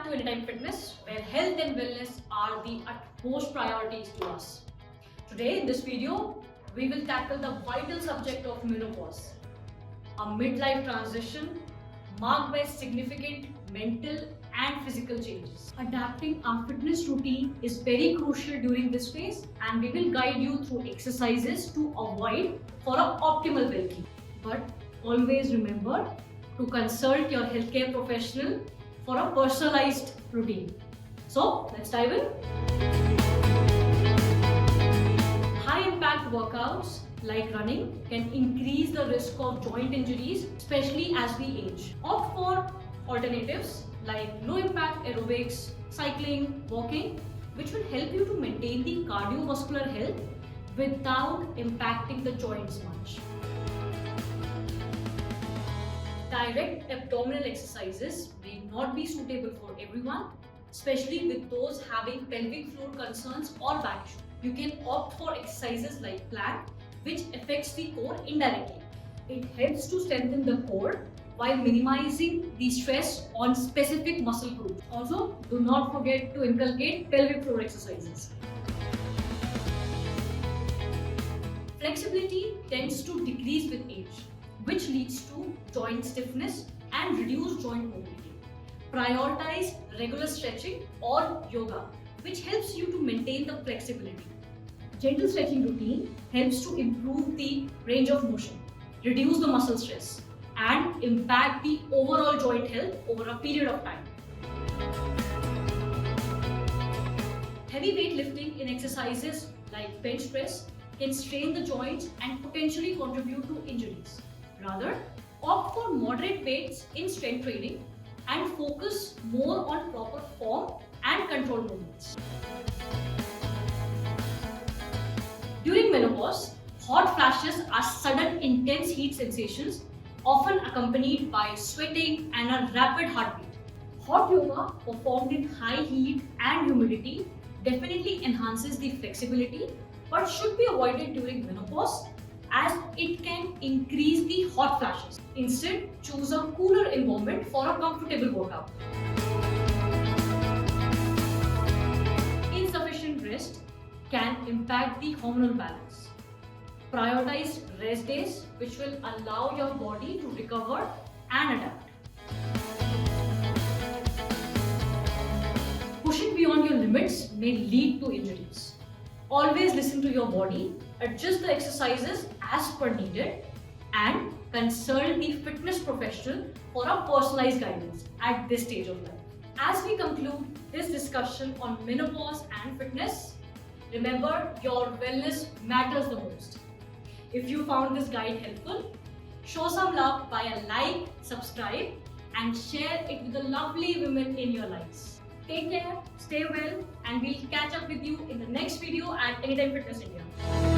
back to Anytime Fitness, where health and wellness are the utmost priorities to us. Today in this video, we will tackle the vital subject of menopause, a midlife transition marked by significant mental and physical changes. Adapting our fitness routine is very crucial during this phase, and we will guide you through exercises to avoid for an optimal well-being. But always remember to consult your healthcare professional for a personalized routine. So let's dive in. High impact workouts like running can increase the risk of joint injuries, especially as we age. Opt for alternatives like low impact aerobics, cycling, walking, which will help you to maintain the cardiovascular health without impacting the joints much. Direct abdominal exercises may not be suitable for everyone, especially with those having pelvic floor concerns or back issues. You can opt for exercises like plank, which affects the core indirectly. It helps to strengthen the core while minimizing the stress on specific muscle groups. Also, do not forget to inculcate pelvic floor exercises. Flexibility tends to decrease with age, which leads to joint stiffness and reduced joint mobility. Prioritize regular stretching or yoga, which helps you to maintain the flexibility. Gentle stretching routine helps to improve the range of motion, reduce the muscle stress, and impact the overall joint health over a period of time. Heavy weight lifting in exercises like bench press can strain the joints and potentially contribute to injuries. Rather, opt for moderate weights in strength training and focus more on proper form and controlled movements. During menopause, hot flashes are sudden intense heat sensations often accompanied by sweating and a rapid heartbeat. Hot yoga performed in high heat and humidity definitely enhances the flexibility but should be avoided during menopause as it can increase the hot flashes. Instead, choose a cooler environment for a comfortable workout. Insufficient rest can impact the hormonal balance. Prioritize rest days, which will allow your body to recover and adapt. Pushing beyond your limits may lead to injuries. Always listen to your body, adjust the exercises as per needed, and consult the fitness professional for a personalized guidance at this stage of life. As we conclude this discussion on menopause and fitness, remember your wellness matters the most. If you found this guide helpful, show some love by a like, subscribe, and share it with the lovely women in your lives. Take care, stay well, and we'll catch up with you in the next video at Anytime Fitness India.